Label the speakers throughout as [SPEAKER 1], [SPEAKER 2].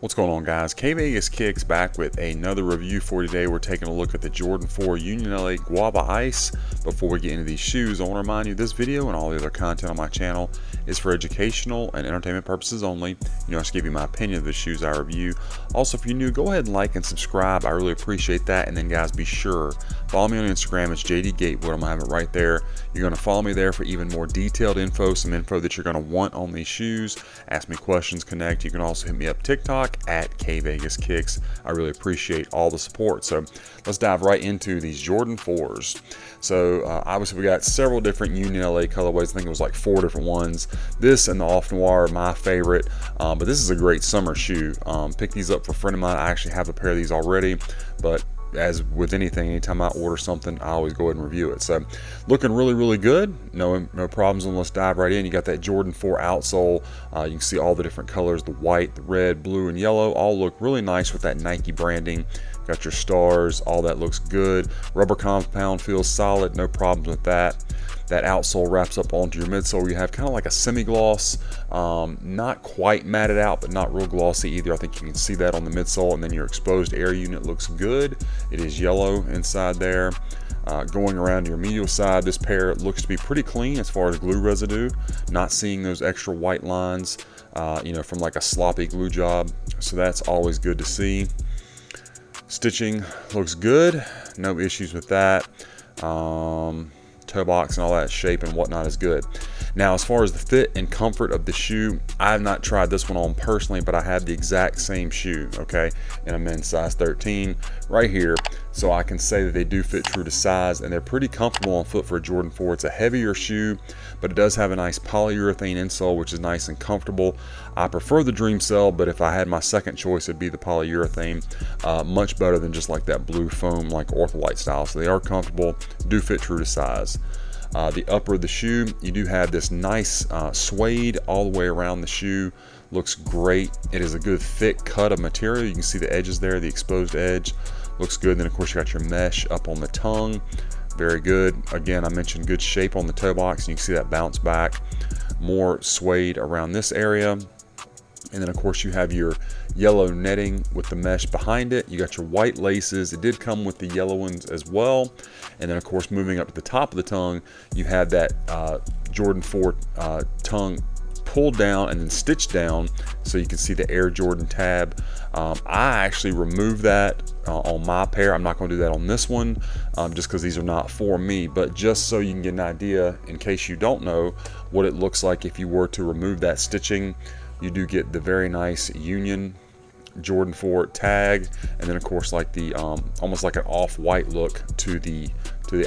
[SPEAKER 1] What's going on, guys? kvegaskickz back with another review for today. We're taking a look at the Jordan 4 Union LA Guava Ice. Before we get into these shoes, I want to remind you this video and all the other content on my channel is for educational and entertainment purposes only. I just give you my opinion of the shoes I review. Also, if you're new, go ahead and like and subscribe. I really appreciate that. And then, guys, be sure, follow me on Instagram. It's JD Gatewood. I'm going to have it right there. You're going to follow me there for even more detailed info, some info that you're going to want on these shoes. Ask me questions, connect. You can also hit me up TikTok at kvegaskickz. I really appreciate all the support. So let's dive right into these Jordan 4s. So obviously we got several different Union LA colorways. I think it was like 4 different ones. This and the Off Noir are my favorite, but this is a great summer shoe. Picked these up for a friend of mine. I actually have a pair of these already, but as with anything, anytime I order something, I always go ahead and review it. So looking really good. No problems. And let's dive right in. You got that Jordan 4 outsole. You can see all the different colors, the white, the red, blue, and yellow, all look really nice with that Nike branding. Got your stars, all that looks good. Rubber compound feels solid, no problems with that. That outsole wraps up onto your midsole. You have kind of like a semi-gloss, not quite matted out, but not real glossy either. I think you can see that on the midsole. And then your exposed air unit looks good. It is yellow inside there. Going around your medial side, this pair looks to be pretty clean as far as glue residue. Not seeing those extra white lines, from like a sloppy glue job. So that's always good to see. Stitching looks good, no issues with that. Toe box and all that shape and whatnot is good. Now, as far as the fit and comfort of the shoe, I have not tried this one on personally, but I have the exact same shoe, okay, and I'm in size 13 right here, so I can say that they do fit true to size, and they're pretty comfortable on foot for a Jordan 4. It's a heavier shoe, but it does have a nice polyurethane insole, which is nice and comfortable. I prefer the Dream Cell, but if I had my second choice, it'd be the polyurethane. Much better than just like that blue foam, like Ortholite style. So they are comfortable, do fit true to size. The upper of the shoe, you do have this nice suede all the way around the shoe. Looks great. It is a good thick cut of material. You can see the edges there, the exposed edge. Looks good. Then of course you got your mesh up on the tongue. Very good. Again, I mentioned good shape on the toe box. You can see that bounce back. More suede around this area. And then of course you have your yellow netting with the mesh behind it. You got your white laces. It did come with the yellow ones as well. And then of course moving up to the top of the tongue, you have that Jordan 4 tongue pulled down and then stitched down so you can see the Air Jordan tab. I actually removed that on my pair. I'm not going to do that on this one just because these are not for me, but just so you can get an idea in case you don't know what it looks like if you were to remove that stitching. You do get the very nice Union Jordan 4 tag, and then of course like the almost like an off-white look to the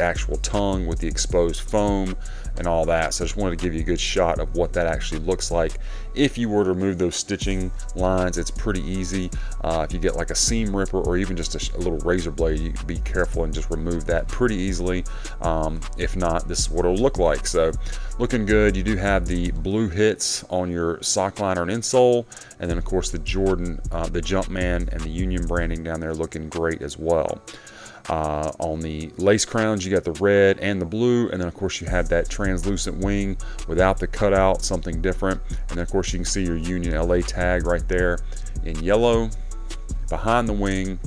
[SPEAKER 1] actual tongue with the exposed foam and all that. So I just wanted to give you a good shot of what that actually looks like. If you were to remove those stitching lines, it's pretty easy. If you get like a seam ripper or even just a little razor blade, you can be careful and just remove that pretty easily. If not, this is what it'll look like. So looking good. You do have the blue hits on your sock liner and insole, and then of course the Jordan, the Jumpman and the Union branding down there looking great as well. On the lace crowns, you got the red and the blue, and then of course you have that translucent wing without the cutout, something different. And then of course you can see your Union LA tag right there in yellow behind the wing.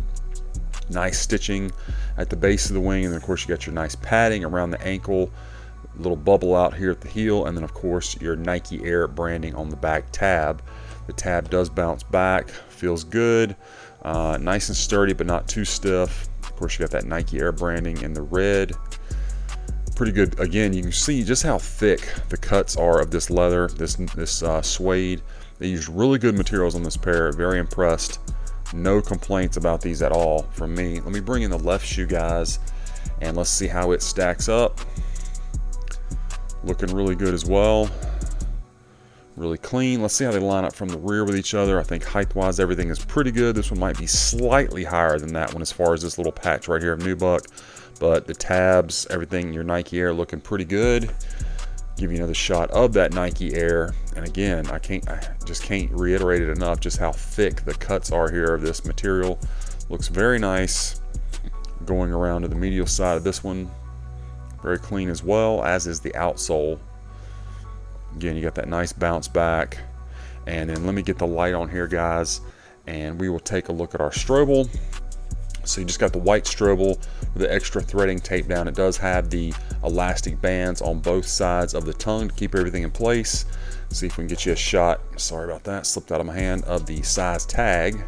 [SPEAKER 1] Nice stitching at the base of the wing, and then of course you got your nice padding around the ankle, little bubble out here at the heel, and then of course your Nike Air branding on the back tab. The tab does bounce back, feels good, nice and sturdy but not too stiff. Of course you got that Nike Air branding in the red. Pretty good. Again, you can see just how thick the cuts are of this leather, this suede. They use really good materials on this pair. Very impressed. No complaints about these at all from me. Let me bring in the left shoe, guys, and let's see how it stacks up. Looking really good as well. Really clean. Let's see how they line up from the rear with each other. I think height-wise, everything is pretty good. This one might be slightly higher than that one as far as this little patch right here of nubuck. But the tabs, everything, your Nike Air looking pretty good. Give you another shot of that Nike Air. And again, I just can't reiterate it enough just how thick the cuts are here of this material. Looks very nice. Going around to the medial side of this one. Very clean as well, as is the outsole. Again, you got that nice bounce back. And then let me get the light on here, guys, and we will take a look at our strobe. So you just got the white strobe with the extra threading taped down. It does have the elastic bands on both sides of the tongue to keep everything in place. See if we can get you a shot, sorry about that, slipped out of my hand, of the size tag.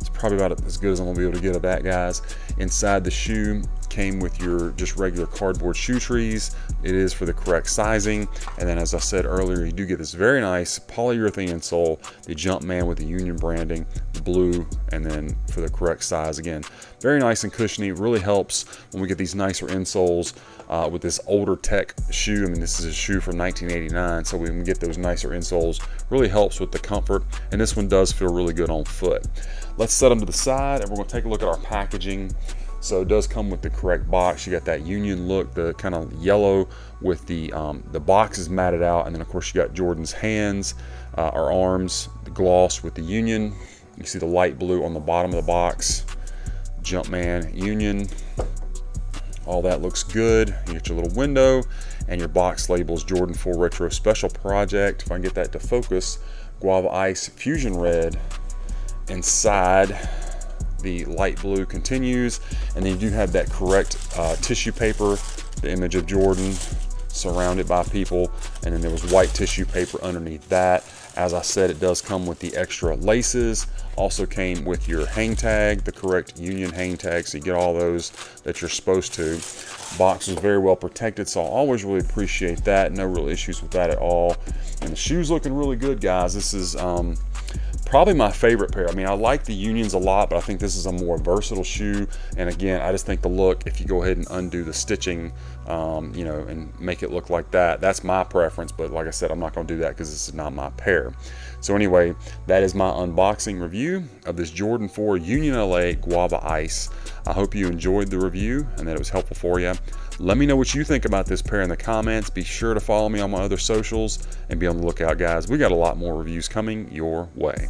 [SPEAKER 1] It's probably about as good as I'm gonna be able to get of that, guys. Inside the shoe came with your just regular cardboard shoe trees. It is for the correct sizing. And then, as I said earlier, you do get this very nice polyurethane insole, the Jumpman with the Union branding, the blue, and then for the correct size. Again, very nice and cushiony. It really helps when we get these nicer insoles with this older tech shoe. I mean, this is a shoe from 1989, so we can get those nicer insoles. Really helps with the comfort, and this one does feel really good on foot. Let's set them to the side, and we're going to take a look at our packaging. So it does come with the correct box. You got that Union look, the kind of yellow with the box is matted out, and then of course you got Jordan's hands or arms, the gloss with the Union. You see the light blue on the bottom of the box, Jumpman Union. All that looks good. You get your little window, and your box labels Jordan 4 Retro Special Project. If I can get that to focus, Guava Ice Fusion Red. Inside, the light blue continues, and then you do have that correct tissue paper, the image of Jordan surrounded by people, and then there was white tissue paper underneath that. As I said, it does come with the extra laces. Also came with your hang tag, the correct Union hang tag, so you get all those that you're supposed to. Box was very well protected, so I always really appreciate that. No real issues with that at all. And the shoe's looking really good, guys. This is probably my favorite pair. I mean, I like the Unions a lot, but I think this is a more versatile shoe. And again, I just think the look, if you go ahead and undo the stitching, you know, and make it look like that, that's my preference. But like I said, I'm not going to do that because this is not my pair. So anyway, that is my unboxing review of this Jordan 4 Union LA Guava Ice. I hope you enjoyed the review and that it was helpful for you. Let me know what you think about this pair in the comments. Be sure to follow me on my other socials and be on the lookout, guys. We got a lot more reviews coming your way.